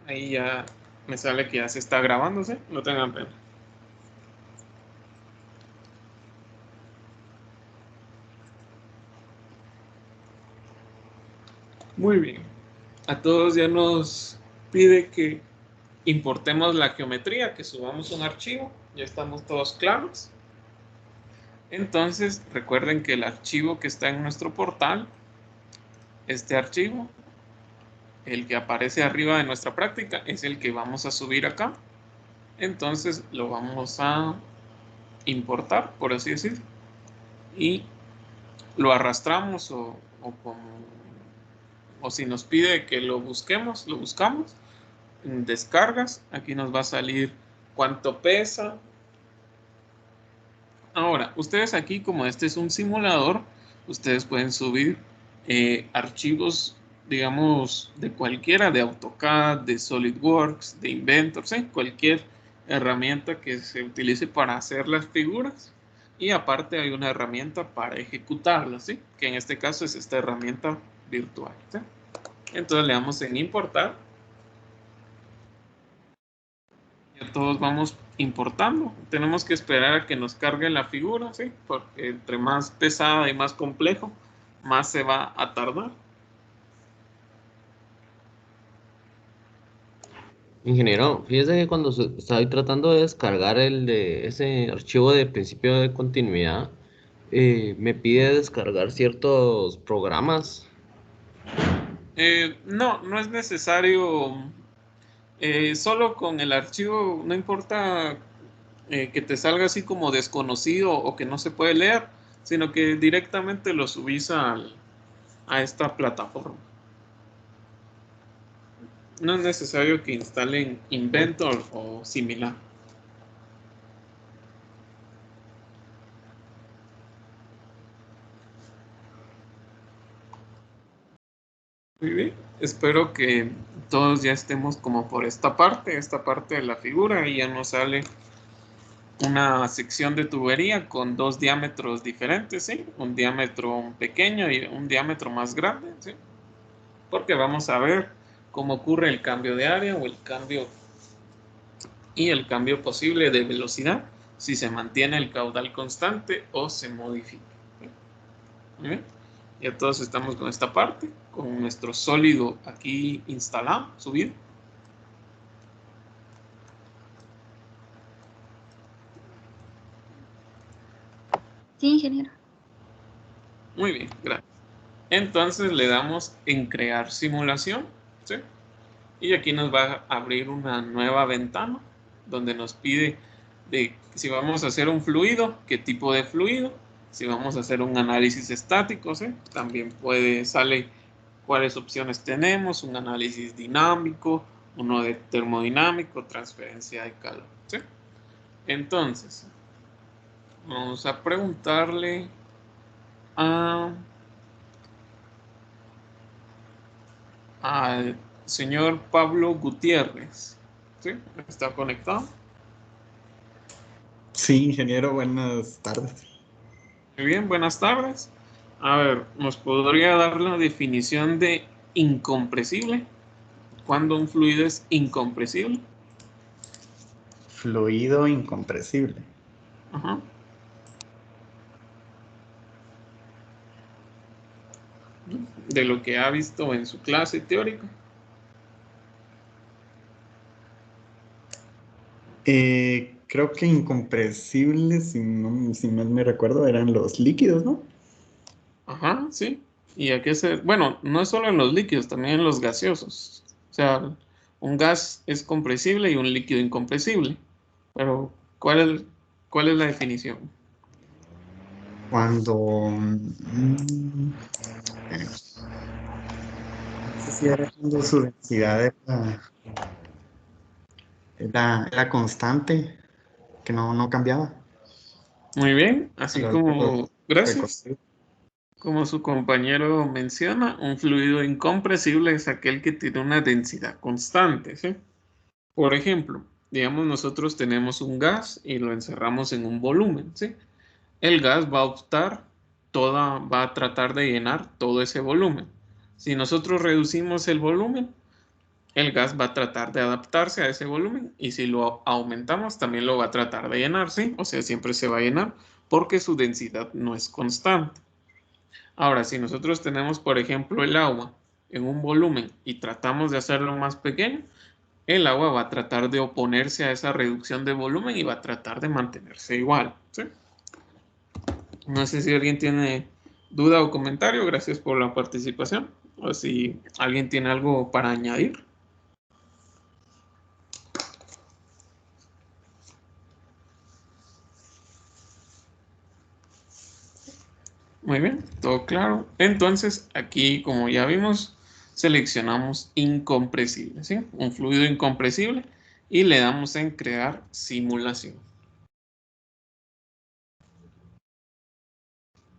Ahí ya me sale que ya se está grabándose, no tengan pena. Muy bien. A todos ya nos pide que importemos la geometría, que subamos un archivo. Ya estamos todos claros. Entonces, recuerden que el archivo que está en nuestro portal, este archivo, el que aparece arriba de nuestra práctica, es el que vamos a subir acá. Entonces, lo vamos a importar, por así decir, y lo arrastramos o si nos pide que lo busquemos, lo buscamos en descargas. Aquí nos va a salir cuánto pesa. Ahora, ustedes aquí, como este es un simulador, ustedes pueden subir archivos, digamos, de cualquiera, de AutoCAD, de SolidWorks, de Inventor, ¿sí? Cualquier herramienta que se utilice para hacer las figuras. Y aparte hay una herramienta para ejecutarlas, ¿sí? Que en este caso es esta herramienta virtual, ¿sí? Entonces le damos en importar. Ya todos vamos importando. Tenemos que esperar a que nos cargue la figura, ¿sí? Porque entre más pesada y más complejo, más se va a tardar. Ingeniero, fíjese que cuando estoy tratando de descargar ese archivo de principio de continuidad, me pide descargar ciertos programas. No, no es necesario. Solo con el archivo, no importa que te salga así como desconocido o que no se puede leer, sino que directamente lo subís a esta plataforma. No es necesario que instalen Inventor o similar. Muy bien, espero que todos ya estemos como por esta parte de la figura, y ya nos sale una sección de tubería con dos diámetros diferentes, ¿sí? Un diámetro pequeño y un diámetro más grande, ¿sí? Porque vamos a ver cómo ocurre el cambio de área o el cambio posible de velocidad, si se mantiene el caudal constante o se modifica. ¿Sí? Ya todos estamos con esta parte, con nuestro sólido aquí instalado, subido. Sí, ingeniero. Muy bien, gracias. Entonces le damos en crear simulación, ¿sí? Y aquí nos va a abrir una nueva ventana donde nos pide de si vamos a hacer un fluido, qué tipo de fluido, si vamos a hacer un análisis estático, ¿sí? También sale cuáles opciones tenemos, un análisis dinámico, uno de termodinámico, transferencia de calor, ¿sí? Entonces, vamos a preguntarle a al señor Pablo Gutiérrez. ¿Sí? ¿Está conectado? Sí, ingeniero, buenas tardes. Muy bien, buenas tardes. A ver, ¿nos podría dar la definición de incompresible? ¿Cuándo un fluido es incompresible? Fluido incompresible. Ajá. De lo que ha visto en su clase teórica. Creo que incompresible, si mal me recuerdo, eran los líquidos, ¿no? Ajá, sí. ¿Y a qué se...? Bueno, no es solo en los líquidos, también en los gaseosos. O sea, un gas es compresible y un líquido incompresible. Pero, ¿cuál es la definición? Cuando... no sé si era cuando su densidad era constante, que no cambiaba. Muy bien, así Lo como, gracias. recorrido. Como su compañero menciona, un fluido incompresible es aquel que tiene una densidad constante, ¿sí? Por ejemplo, digamos nosotros tenemos un gas y lo encerramos en un volumen, ¿sí? El gas va a tratar de llenar todo ese volumen. Si nosotros reducimos el volumen, el gas va a tratar de adaptarse a ese volumen y si lo aumentamos también lo va a tratar de llenar, ¿sí? O sea, siempre se va a llenar porque su densidad no es constante. Ahora, si nosotros tenemos, por ejemplo, el agua en un volumen y tratamos de hacerlo más pequeño, el agua va a tratar de oponerse a esa reducción de volumen y va a tratar de mantenerse igual, ¿sí? No sé si alguien tiene duda o comentario, gracias por la participación, o si alguien tiene algo para añadir. Muy bien, todo claro. Entonces, aquí, como ya vimos, seleccionamos incompresible, ¿sí? Un fluido incompresible y le damos en crear simulación.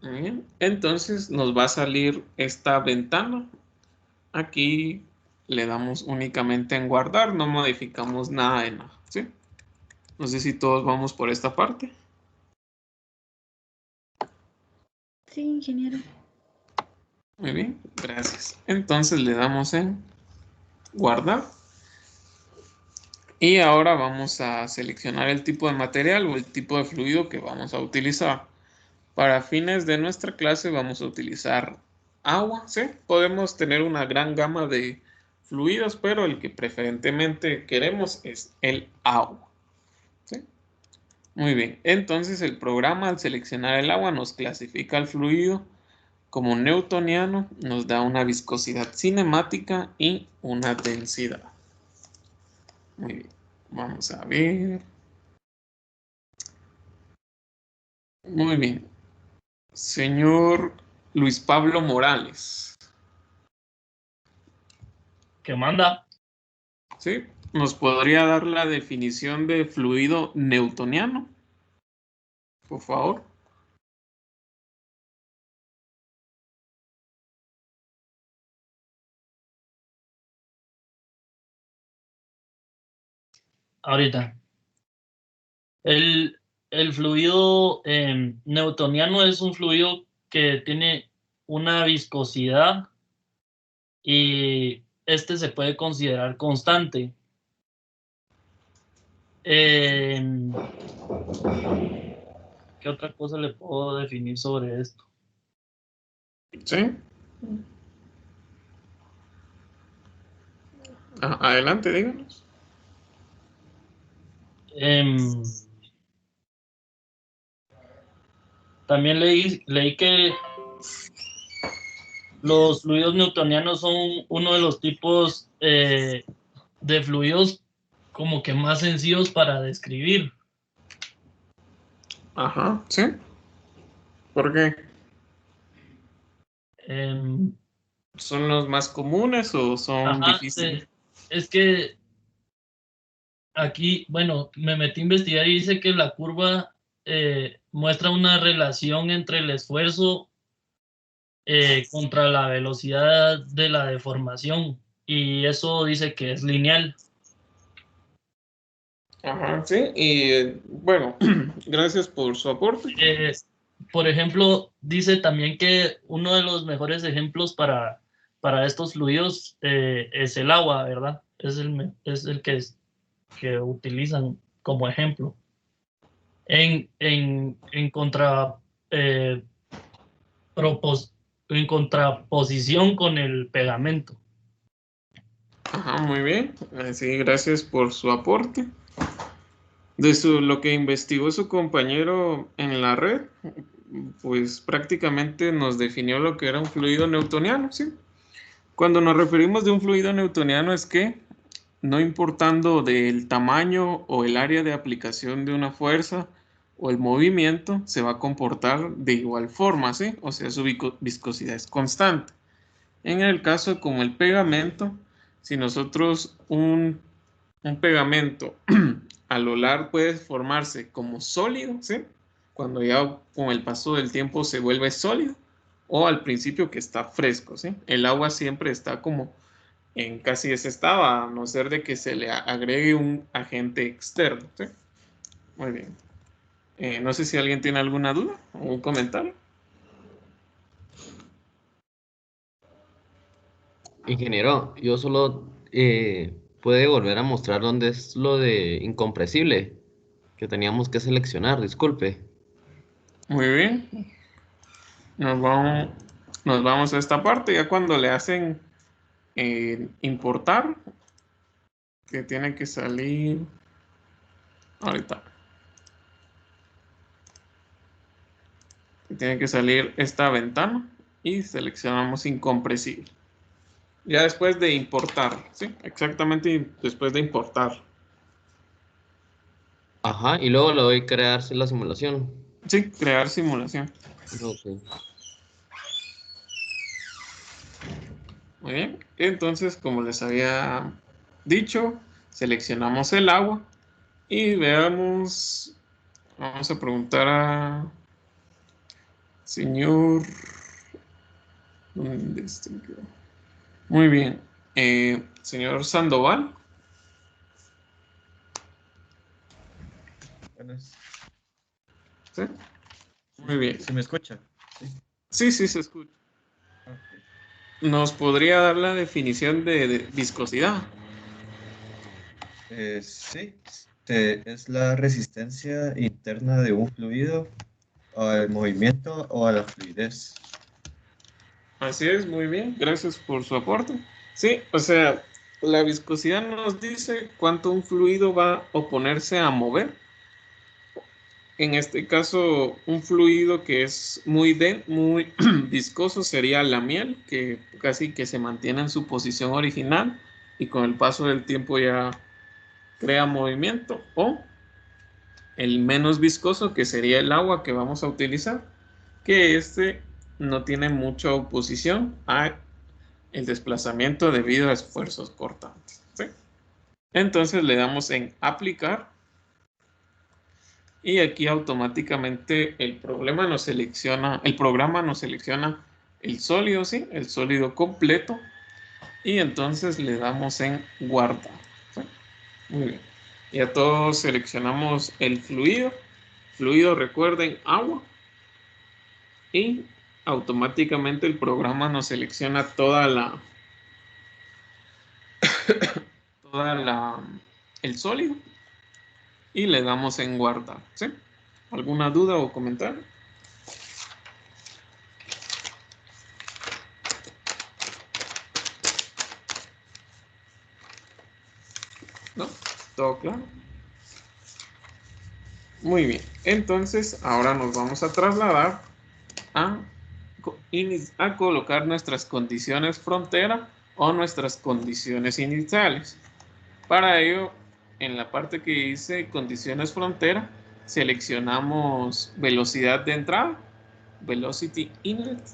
Muy bien, entonces nos va a salir esta ventana. Aquí le damos únicamente en guardar, no modificamos nada de nada, ¿sí? No sé si todos vamos por esta parte. Sí, ingeniero. Muy bien, gracias. Entonces le damos en guardar. Y ahora vamos a seleccionar el tipo de material o el tipo de fluido que vamos a utilizar. Para fines de nuestra clase vamos a utilizar agua, ¿sí? Podemos tener una gran gama de fluidos, pero el que preferentemente queremos es el agua, ¿sí? Muy bien, entonces el programa al seleccionar el agua nos clasifica el fluido como newtoniano, nos da una viscosidad cinemática y una densidad. Muy bien, vamos a ver. Muy bien, señor Luis Pablo Morales, ¿Qué manda? ¿sí? ¿Nos podría dar la definición de fluido newtoniano, por favor? Ahorita. El, el fluido newtoniano es un fluido que tiene una viscosidad y este se puede considerar constante. Em, ¿Qué otra cosa le puedo definir sobre esto? ¿Sí? Adelante, díganos. Em, También leí que los fluidos newtonianos son uno de los tipos de fluidos como que más sencillos para describir. Ajá, ¿sí? ¿Por qué? Em, ¿Son los más comunes o son ajá, difíciles? es que aquí, bueno, me metí a investigar y dice que la curva muestra una relación entre el esfuerzo contra la velocidad de la deformación y eso dice que es lineal. Ajá, sí. Y bueno, gracias por su aporte. Eh, por ejemplo, dice también que uno de los mejores ejemplos para estos fluidos es el agua, ¿verdad? Es el que utilizan como ejemplo. En eh, propos- en contraposición con el pegamento. Ajá, muy bien. Sí, gracias por su aporte. Lo que investigó su compañero en la red, pues prácticamente nos definió lo que era un fluido newtoniano, ¿sí? Cuando nos referimos de un fluido newtoniano es que, no importando del tamaño o el área de aplicación de una fuerza o el movimiento, se va a comportar de igual forma, ¿sí? O sea, su viscosidad es constante. En el caso como el pegamento, si nosotros un pegamento a lo largo puede formarse como sólido, ¿sí? Cuando ya con el paso del tiempo se vuelve sólido, o al principio que está fresco, ¿sí? El agua siempre está como en casi ese estado, a no ser de que se le agregue un agente externo, ¿sí? Muy bien. No sé si alguien tiene alguna duda o un comentario. Ingeniero, yo solo puede volver a mostrar dónde es lo de incompresible que teníamos que seleccionar, disculpe. Muy bien. Nos vamos, nos vamos a esta parte. Ya cuando le hacen importar, que tiene que salir ahorita. Que tiene que salir esta ventana y seleccionamos incompresible. Ya después de importar, ¿sí? Exactamente después de importar. Ajá, y luego le doy crearse la simulación. Sí, crear simulación. Ok. Muy bien. Entonces, como les había dicho, seleccionamos el agua y veamos, vamos a preguntar a señor, ¿dónde está? Muy bien, señor Sandoval. Buenas. ¿Sí? Muy bien. ¿Se me escucha? Sí. Sí, se escucha. Ok. ¿Nos podría dar la definición de viscosidad? Sí, es la resistencia interna de un fluido al movimiento o a la fluidez. Así es, muy bien, gracias por su aporte. Sí, o sea, la viscosidad nos dice cuánto un fluido va a oponerse a mover. En este caso, un fluido que es muy viscoso sería la miel, que casi que se mantiene en su posición original y con el paso del tiempo ya crea movimiento. O el menos viscoso, que sería el agua que vamos a utilizar, que este no tiene mucha oposición a el desplazamiento debido a esfuerzos cortantes, ¿sí? Entonces le damos en aplicar y aquí automáticamente el programa nos selecciona el sólido, ¿sí? El sólido completo y entonces le damos en guardar, ¿sí? Muy bien. Ya todos seleccionamos el fluido, recuerden, agua, y automáticamente el programa nos selecciona el sólido y le damos en guardar, ¿sí? ¿Alguna duda o comentario? ¿No? ¿Todo claro? Muy bien. Entonces, ahora nos vamos a trasladar a, a colocar nuestras condiciones frontera o nuestras condiciones iniciales. Para ello, en la parte que dice condiciones frontera, seleccionamos velocidad de entrada, velocity inlet,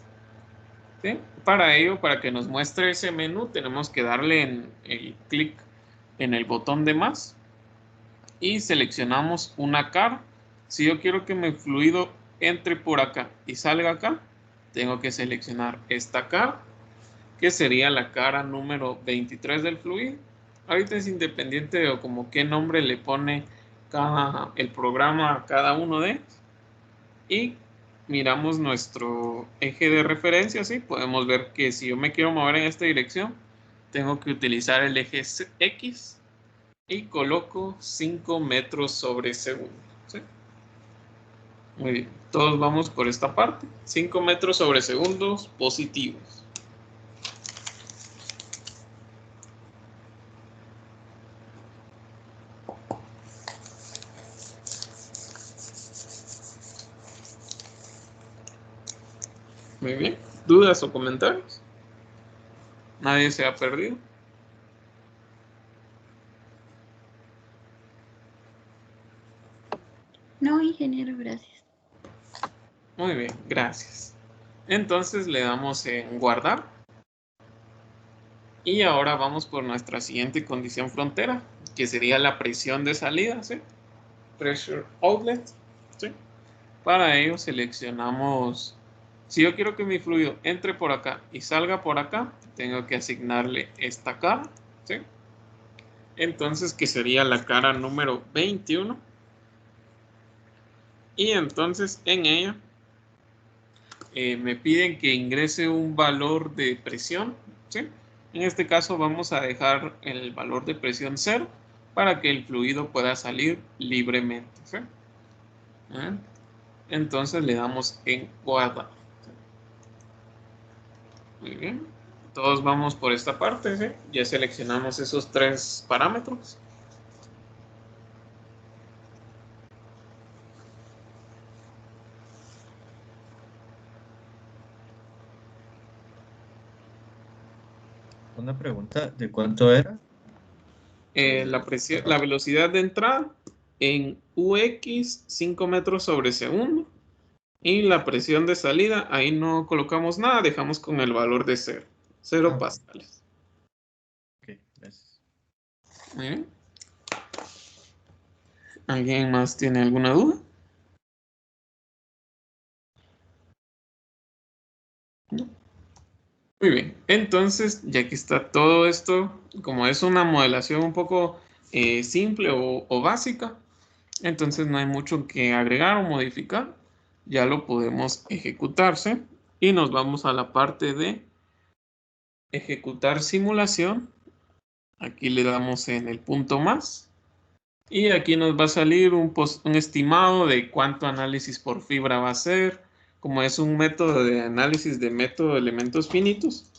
¿sí? Para ello, para que nos muestre ese menú, tenemos que darle en el clic en el botón de más y seleccionamos una cara. Si yo quiero que mi fluido entre por acá y salga acá, tengo que seleccionar esta cara, que sería la cara número 23 del fluido. Ahorita es independiente de como qué nombre le pone el programa a cada uno de ellos. Y miramos nuestro eje de referencia, ¿sí? Podemos ver que si yo me quiero mover en esta dirección, tengo que utilizar el eje X y coloco 5 metros sobre segundo, ¿sí? Muy bien, todos vamos por esta parte, 5 metros sobre segundos positivos. Muy bien, ¿dudas o comentarios? Nadie se ha perdido. No, ingeniero, gracias. Muy bien, gracias. Entonces le damos en guardar. Y ahora vamos por nuestra siguiente condición frontera, que sería la presión de salida, ¿sí? Pressure outlet, ¿sí? Para ello seleccionamos, si yo quiero que mi fluido entre por acá y salga por acá, tengo que asignarle esta cara, ¿sí? Entonces, que sería la cara número 21. Y entonces en ella me piden que ingrese un valor de presión, ¿sí? En este caso vamos a dejar el valor de presión 0 para que el fluido pueda salir libremente, ¿sí? Entonces le damos en guardar. Muy bien. Todos vamos por esta parte, ¿sí? Ya seleccionamos esos 3 parámetros. Una pregunta, ¿de cuánto era? La velocidad de entrada en UX 5 metros sobre segundo. Y la presión de salida, ahí no colocamos nada, dejamos con el valor de 0 Ok. pascales. Ok, gracias. Muy bien. ¿Alguien más tiene alguna duda? ¿No? Muy bien, entonces ya que está todo esto, como es una modelación un poco simple o básica, entonces no hay mucho que agregar o modificar, ya lo podemos ejecutarse y nos vamos a la parte de ejecutar simulación. Aquí le damos en el punto más y aquí nos va a salir un estimado de cuánto análisis por fibra va a ser. Como es un método de análisis de método de elementos finitos,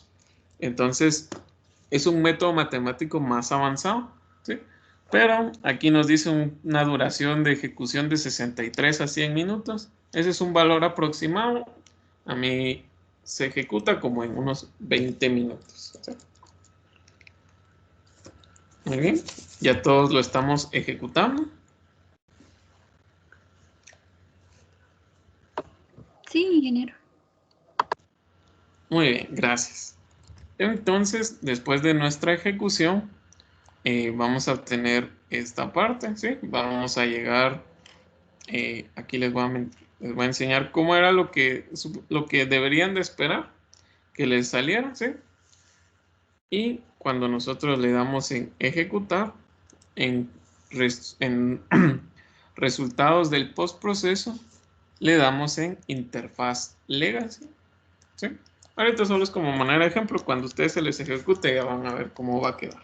entonces es un método matemático más avanzado, ¿sí? Pero aquí nos dice una duración de ejecución de 63 a 100 minutos. Ese es un valor aproximado. A mí se ejecuta como en unos 20 minutos, ¿sí? Muy bien, ya todos lo estamos ejecutando. Sí, ingeniero. Muy bien, gracias. Entonces, después de nuestra ejecución, vamos a obtener esta parte, ¿sí? Vamos a llegar, aquí les voy a enseñar cómo era lo que deberían de esperar que les saliera, ¿sí? Y cuando nosotros le damos en ejecutar, en resultados del postproceso, le damos en interfaz legacy, ¿sí? Ahorita solo es como manera de ejemplo, cuando ustedes se les ejecute ya van a ver cómo va a quedar.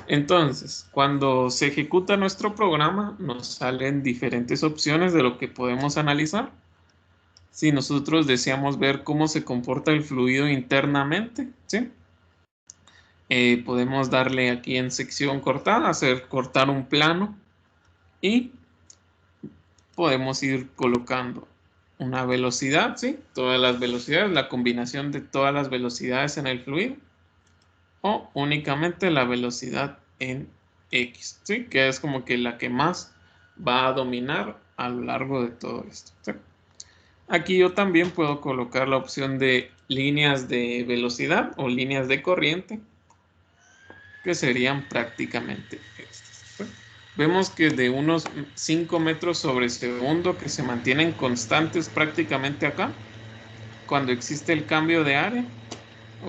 Entonces, cuando se ejecuta nuestro programa, nos salen diferentes opciones de lo que podemos analizar. Si nosotros deseamos ver cómo se comporta el fluido internamente, ¿sí? Podemos darle aquí en sección cortada, cortar un plano y podemos ir colocando una velocidad, ¿sí? Todas las velocidades, la combinación de todas las velocidades en el fluido o únicamente la velocidad en X, ¿sí? Que es como que la que más va a dominar a lo largo de todo esto, ¿sí? Aquí yo también puedo colocar la opción de líneas de velocidad o líneas de corriente, que serían prácticamente estas, ¿sí? Vemos que de unos 5 metros sobre segundo que se mantienen constantes prácticamente acá, cuando existe el cambio de área,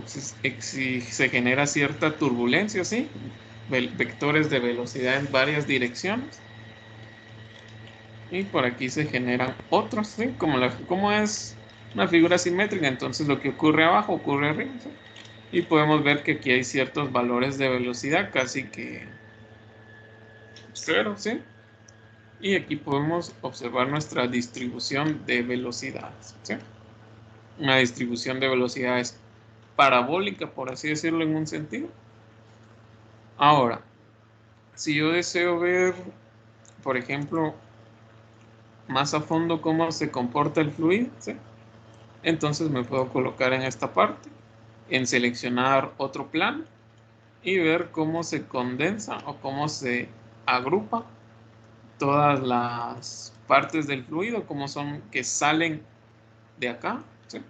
se genera cierta turbulencia, ¿sí? Vectores de velocidad en varias direcciones. Y por aquí se generan otros, ¿sí? Como es una figura simétrica, entonces lo que ocurre abajo ocurre arriba, ¿sí? Y podemos ver que aquí hay ciertos valores de velocidad, casi que 0, ¿sí? Y aquí podemos observar nuestra distribución de velocidades, ¿sí? Una distribución de velocidades parabólica, por así decirlo en un sentido. Ahora, si yo deseo ver, por ejemplo, más a fondo cómo se comporta el fluido, ¿sí? Entonces me puedo colocar en esta parte, en seleccionar otro plano y ver cómo se condensa o cómo se agrupa todas las partes del fluido, cómo son que salen de acá, ¿sí?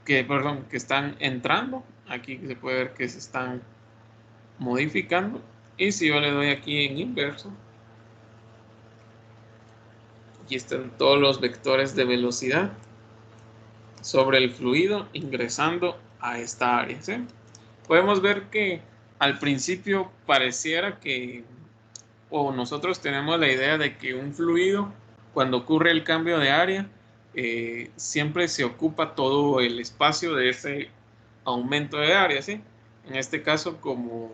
Que están entrando. Aquí se puede ver que se están modificando. Y si yo le doy aquí en inverso, aquí están todos los vectores de velocidad sobre el fluido ingresando a esta área, ¿sí? Podemos ver que al principio pareciera que, o nosotros tenemos la idea de que un fluido, cuando ocurre el cambio de área, siempre se ocupa todo el espacio de ese aumento de área, ¿sí? En este caso, como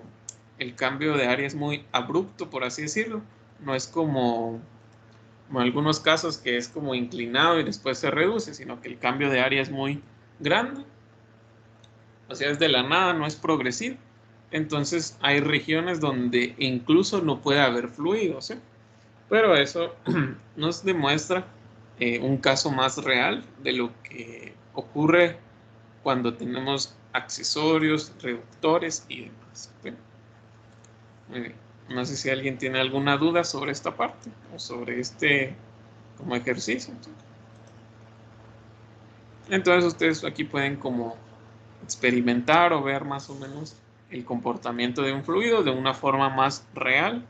el cambio de área es muy abrupto, por así decirlo, no es como en algunos casos que es como inclinado y después se reduce, sino que el cambio de área es muy grande, o sea, es de la nada, no es progresivo. Entonces hay regiones donde incluso no puede haber fluidos, ¿sí? Pero eso nos demuestra un caso más real de lo que ocurre cuando tenemos accesorios, reductores y demás, ¿sí? Muy bien. No sé si alguien tiene alguna duda sobre esta parte o sobre este como ejercicio, ¿sí? Entonces ustedes aquí pueden como experimentar o ver más o menos el comportamiento de un fluido de una forma más real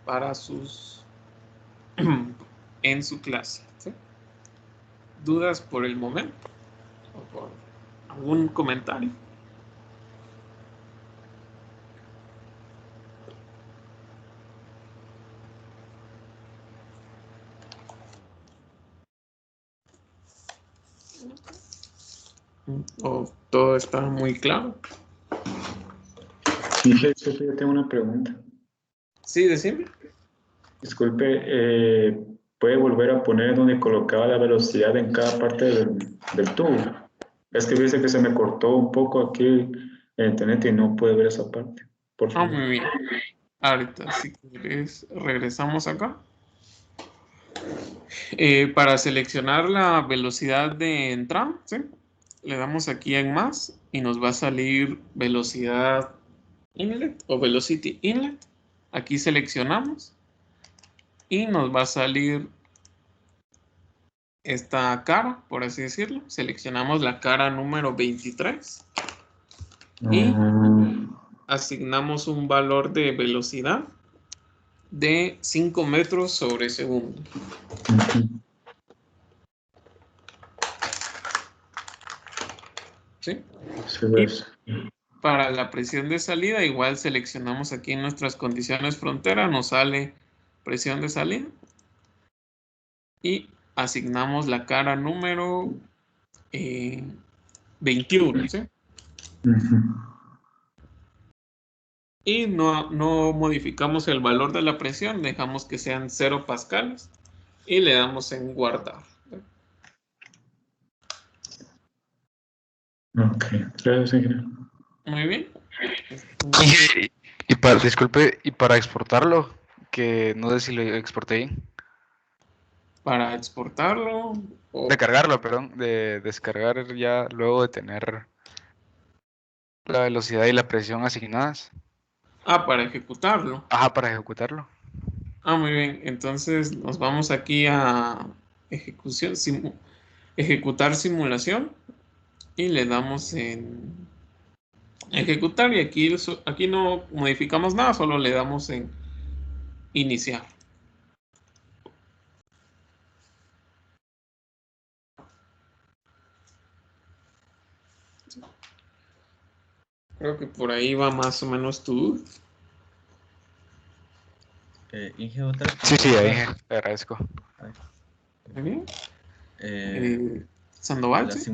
para sus en su clase, ¿sí? ¿Dudas por el momento o por algún comentario? ¿O todo está muy claro? Sí, disculpe, yo tengo una pregunta. Sí, decime. Disculpe, ¿puede volver a poner donde colocaba la velocidad en cada parte del tubo? Es que dice que se me cortó un poco aquí en internet y no puede ver esa parte. Por favor. Muy bien. Ahorita, si quieres, regresamos acá. Para seleccionar la velocidad de entrada, ¿sí? Le damos aquí en más y nos va a salir velocidad inlet o velocity inlet. Aquí seleccionamos y nos va a salir esta cara, por así decirlo. Seleccionamos la cara número 23 y asignamos un valor de velocidad de 5 metros sobre segundo. ¿Sí? Y para la presión de salida, igual seleccionamos aquí en nuestras condiciones frontera, nos sale presión de salida y asignamos la cara número 21, ¿sí? Y no modificamos el valor de la presión, dejamos que sean 0 pascales y le damos en guardar. Ok, gracias, ingeniero. Muy bien. Disculpe, y para exportarlo, que no sé si lo exporté bien. Para exportarlo De cargarlo, perdón, de descargar ya luego de tener la velocidad y la presión asignadas. para ejecutarlo. Ajá, para ejecutarlo. Muy bien. Entonces nos vamos aquí a ejecución, ejecutar simulación y le damos en ejecutar y aquí no modificamos nada, solo le damos en iniciar. Creo que por ahí va más o menos tu... Inge, otra Sí, pregunta. ahí, te agradezco. Muy bien. Eh, Sandoval, la ¿sí?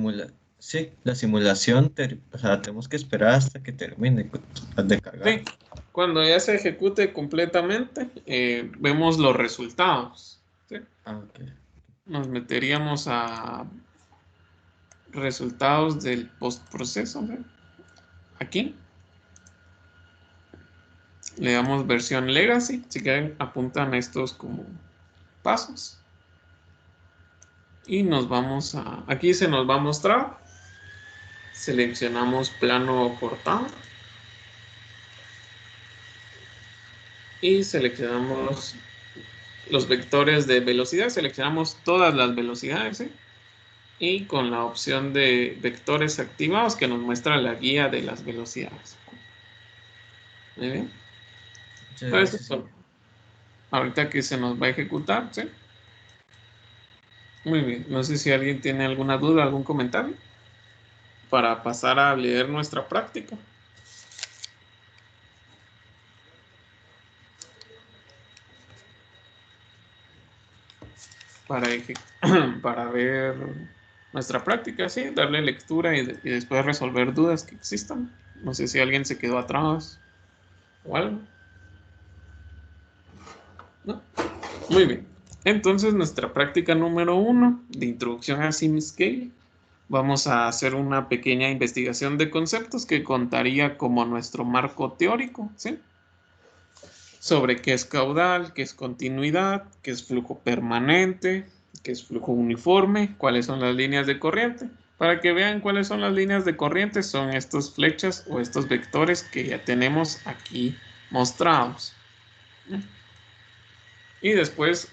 sí, la simulación, o sea, tenemos que esperar hasta que termine de cargar. Sí. Cuando ya se ejecute completamente, vemos los resultados, ¿sí? Ok. Nos meteríamos a resultados del postproceso, ¿sí? Aquí. Le damos versión legacy. Si quieren, apuntan estos como pasos. Y nos vamos a... Aquí se nos va a mostrar. Seleccionamos plano cortado. Y seleccionamos los vectores de velocidad. Seleccionamos todas las velocidades, ¿sí? Y con la opción de vectores activados que nos muestra la guía de las velocidades. Muy bien. Muchas Entonces, gracias. ahorita que se nos va a ejecutar, ¿sí? Muy bien. No sé si alguien tiene alguna duda, algún comentario para pasar a leer nuestra práctica. para ver nuestra práctica, sí, darle lectura y después resolver dudas que existan. No sé si alguien se quedó atrás o algo. ¿No? Muy bien. Entonces, nuestra práctica número 1 de introducción a SimScale. Vamos a hacer una pequeña investigación de conceptos que contaría como nuestro marco teórico, ¿sí? Sobre qué es caudal, qué es continuidad, qué es flujo permanente, qué es flujo uniforme, cuáles son las líneas de corriente. Para que vean cuáles son las líneas de corriente, son estas flechas o estos vectores que ya tenemos aquí mostrados. Y después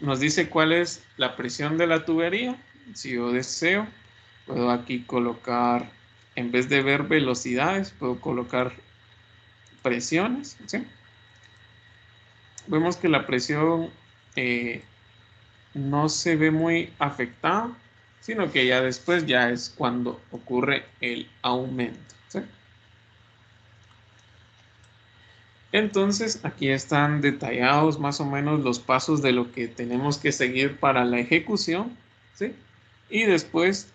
nos dice cuál es la presión de la tubería. Si yo deseo, puedo aquí colocar, en vez de ver velocidades, puedo colocar presiones, ¿sí? Vemos que la presión no se ve muy afectada, sino que ya después ya es cuando ocurre el aumento, ¿sí? Entonces, aquí están detallados más o menos los pasos de lo que tenemos que seguir para la ejecución, ¿sí? Y después,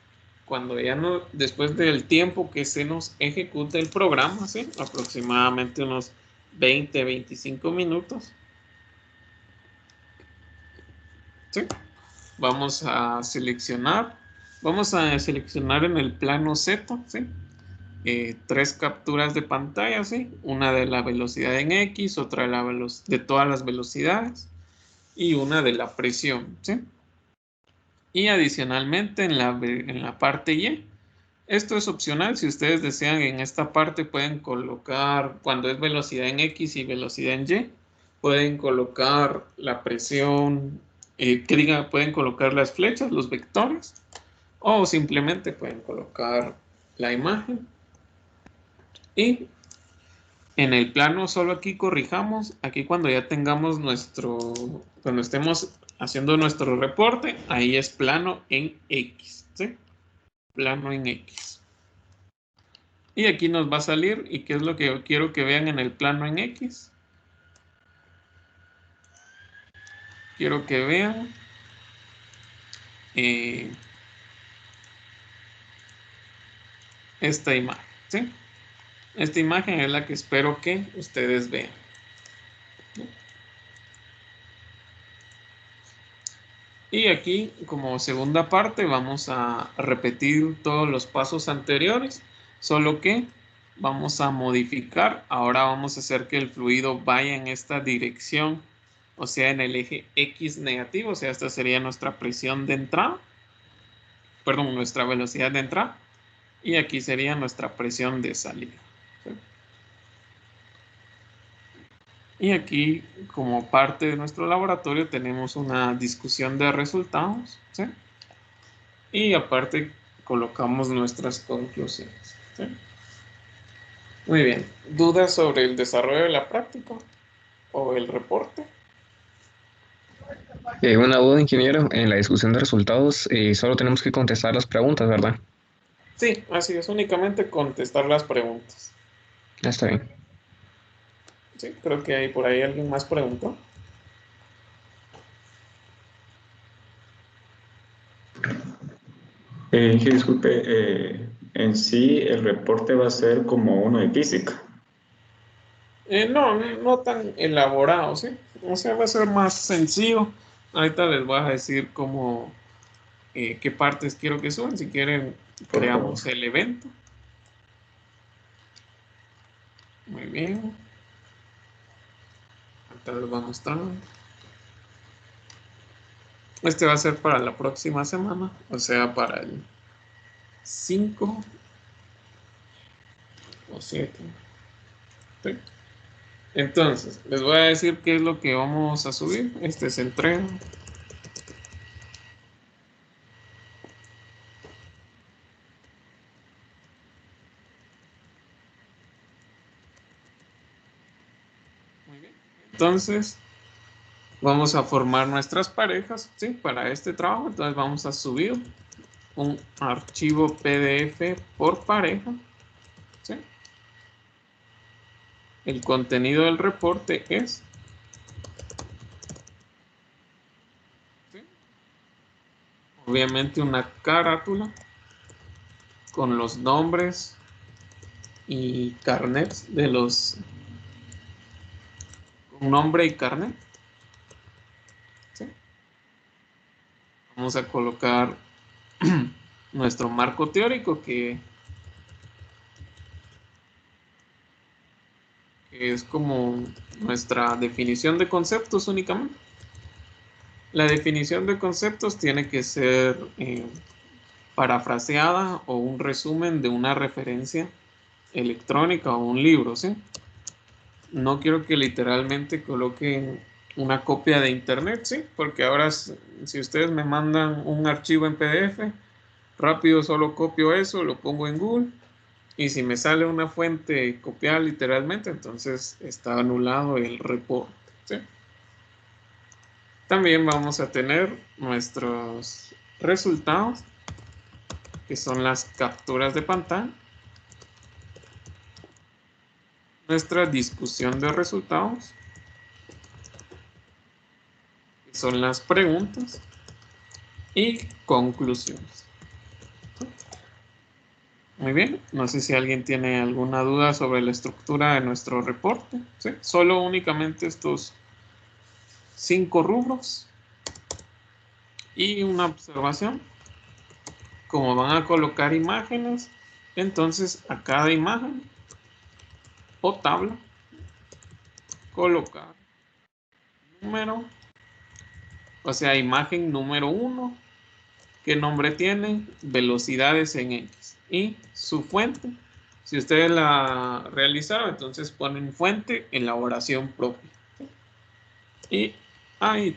después del tiempo que se nos ejecuta el programa, ¿sí? Aproximadamente unos 20-25 minutos, ¿sí? Vamos a seleccionar en el plano Z, ¿sí? 3 capturas de pantalla, ¿sí? Una de la velocidad en X, otra de todas las velocidades y una de la presión, ¿sí? Y adicionalmente en la parte Y, esto es opcional, si ustedes desean en esta parte pueden colocar, cuando es velocidad en X y velocidad en Y, pueden colocar la presión, pueden colocar las flechas, los vectores, o simplemente pueden colocar la imagen. Y en el plano, solo aquí corrijamos, aquí cuando ya tengamos cuando estemos haciendo nuestro reporte, ahí es plano en X, ¿sí? Plano en X. Y aquí nos va a salir, ¿y qué es lo que yo quiero que vean en el plano en X? Quiero que vean esta imagen, ¿sí? Esta imagen es la que espero que ustedes vean. Y aquí, como segunda parte, vamos a repetir todos los pasos anteriores, solo que vamos a modificar. Ahora vamos a hacer que el fluido vaya en esta dirección, o sea, en el eje X negativo, o sea, esta sería nuestra presión de entrada, perdón, nuestra velocidad de entrada, y aquí sería nuestra presión de salida. ¿Sí? Y aquí, como parte de nuestro laboratorio, tenemos una discusión de resultados, ¿sí? Y aparte colocamos nuestras conclusiones, ¿sí? Muy bien. ¿Dudas sobre el desarrollo de la práctica o el reporte? Una duda, ingeniero. En la discusión de resultados, solo tenemos que contestar las preguntas, ¿verdad? Sí, así es, únicamente contestar las preguntas. Está bien. Sí, creo que hay por ahí alguien más preguntó. Disculpe, en sí el reporte va a ser como uno de física. No tan elaborado, ¿sí? O sea, va a ser más sencillo. Ahorita les voy a decir qué partes quiero que suban. Si quieren, Por creamos favor. el evento. Muy bien. Ahorita les voy a mostrar. Este va a ser para la próxima semana, o sea, para el 5 o 7. ¿Sí? Entonces, les voy a decir qué es lo que vamos a subir. Este es el tren. Muy bien. Entonces, vamos a formar nuestras parejas, ¿sí? Para este trabajo, entonces vamos a subir un archivo PDF por pareja, ¿sí? El contenido del reporte es, ¿sí? obviamente una carátula con los nombres y carnets de los, un nombre y carnet. ¿Sí? Vamos a colocar nuestro marco teórico que es como nuestra definición de conceptos únicamente. La definición de conceptos tiene que ser parafraseada o un resumen de una referencia electrónica o un libro, ¿sí? No quiero que literalmente coloquen una copia de internet, ¿sí? Porque ahora si ustedes me mandan un archivo en PDF, rápido solo copio eso, lo pongo en Google y si me sale una fuente copiada literalmente, entonces está anulado el reporte, ¿sí? También vamos a tener nuestros resultados, que son las capturas de pantalla, nuestra discusión de resultados, que son las preguntas, y conclusiones. Muy bien, no sé si alguien tiene alguna duda sobre la estructura de nuestro reporte, ¿sí? Solo únicamente estos 5 rubros y una observación. Como van a colocar imágenes, entonces a cada imagen o tabla colocar número, o sea, imagen número 1, qué nombre tiene, velocidades en X y su fuente. Si ustedes la realizaron, entonces ponen fuente, elaboración propia. Y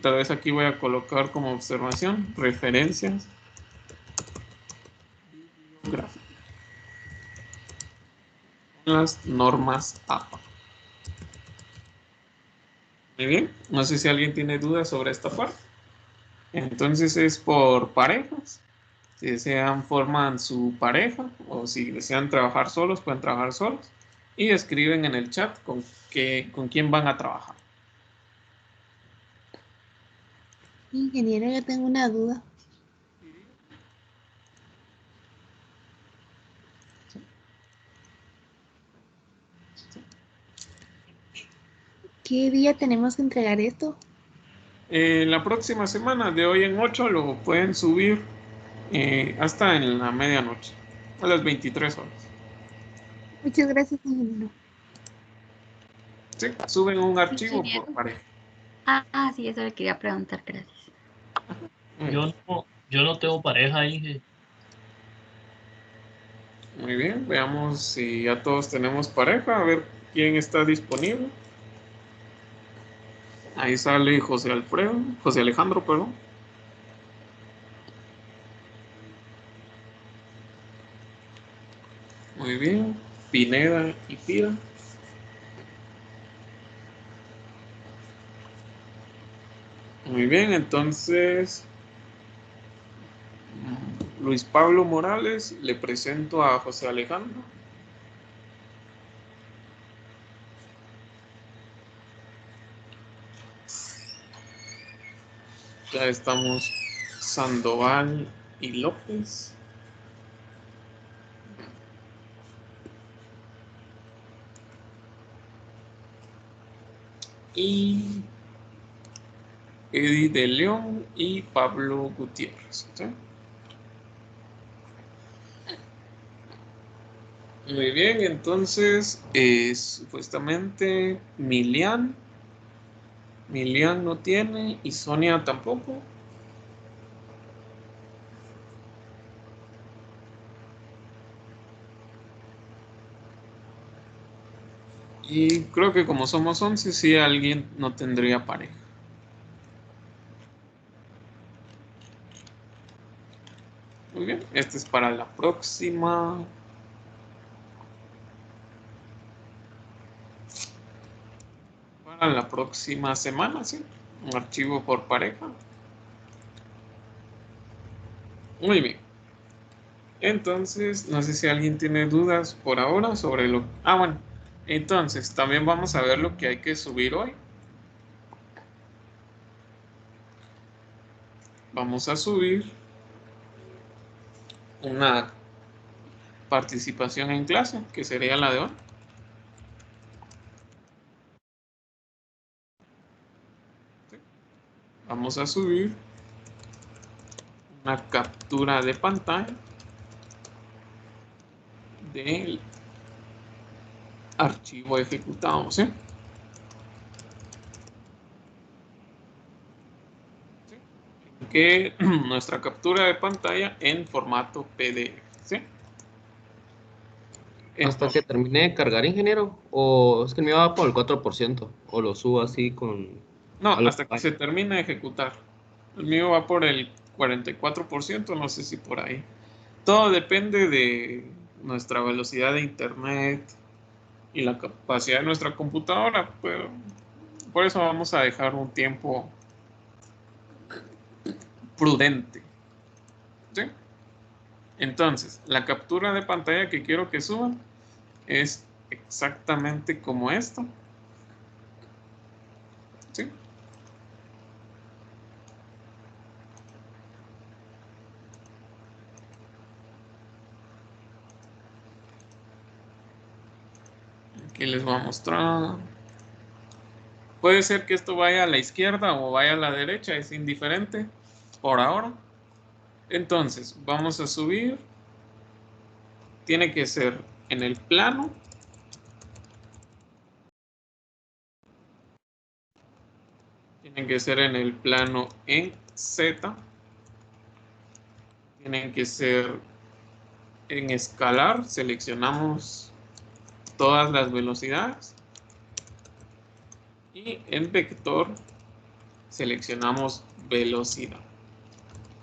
tal vez aquí voy a colocar como observación referencias bibliográficas, las normas APA. Muy bien, no sé si alguien tiene dudas sobre esta parte. Entonces es por parejas. Si desean, forman su pareja, o si desean trabajar solos, pueden trabajar solos. Y escriben en el chat con quién van a trabajar. Ingeniero, yo tengo una duda. ¿Qué día tenemos que entregar esto? La próxima semana, de hoy en 8, lo pueden subir hasta en la medianoche, a las 23 horas. Muchas gracias, ingeniero. Sí, suben un archivo Ingeniero. por pareja. Sí, eso le quería preguntar, gracias. Yo no tengo pareja, Inge. Muy bien, veamos si ya todos tenemos pareja, a ver quién está disponible. Ahí sale José Alejandro, perdón. Muy bien, Pineda y Pira. Muy bien, entonces Luis Pablo Morales, le presento a José Alejandro. Ya estamos Sandoval y López. Y Eddie de León y Pablo Gutiérrez, ¿sí? Muy bien, entonces supuestamente Milian no tiene y Sonia tampoco. Y creo que como somos 11, sí alguien no tendría pareja. Muy bien, este es para la próxima. Para la próxima semana, sí. Un archivo por pareja. Muy bien. Entonces, no sé si alguien tiene dudas por ahora sobre lo... bueno. Entonces, también vamos a ver lo que hay que subir hoy. Vamos a subir una participación en clase, que sería la de hoy. ¿Sí? Vamos a subir una captura de pantalla del archivo ejecutado, ¿sí? Que nuestra captura de pantalla en formato PDF, ¿sí? Hasta que termine de cargar, ingeniero, o es que el mío va por el 4%, o lo subo así con... No, algo- hasta que se termine de ejecutar. El mío va por el 44%, no sé si por ahí. Todo depende de nuestra velocidad de internet y la capacidad de nuestra computadora, pero por eso vamos a dejar un tiempo prudente, ¿sí? Entonces, la captura de pantalla que quiero que suban es exactamente como esto, ¿sí? Aquí les voy a mostrar. Puede ser que esto vaya a la izquierda o vaya a la derecha, es indiferente por ahora. Entonces, vamos a subir. Tiene que ser en el plano. Tienen que ser en el plano en Z. Tienen que ser en escalar. Seleccionamos todas las velocidades. Y en vector seleccionamos velocidad.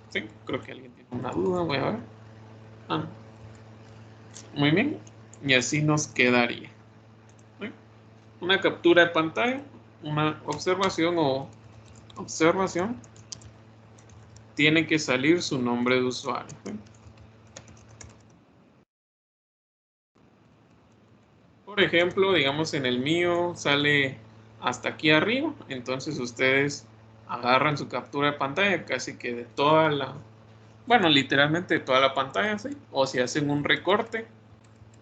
¿Sí? Creo que alguien tiene una duda. Voy a ver. Ah. Muy bien. Y así nos quedaría. ¿Sí? Una captura de pantalla, una observación o observación. Tiene que salir su nombre de usuario. ¿Sí? Por ejemplo, digamos en el mío sale hasta aquí arriba, entonces ustedes agarran su captura de pantalla casi que de toda la, bueno, literalmente de toda la pantalla, ¿sí? O si hacen un recorte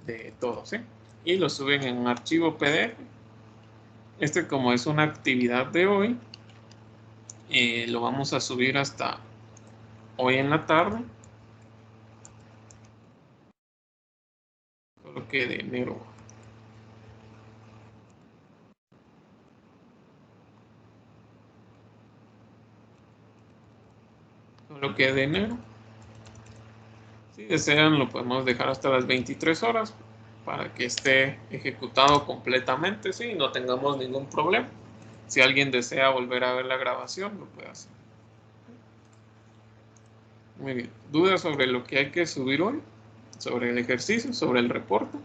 de todo, ¿sí? Y lo suben en un archivo PDF. Este, como es una actividad de hoy, lo vamos a subir hasta hoy en la tarde. Solo que de enero. Solo que de enero. Si desean, lo podemos dejar hasta las 23 horas para que esté ejecutado completamente, ¿sí? Y no tengamos ningún problema. Si alguien desea volver a ver la grabación, lo puede hacer. Muy bien. ¿Dudas sobre lo que hay que subir hoy? ¿Sobre el ejercicio? ¿Sobre el reporte?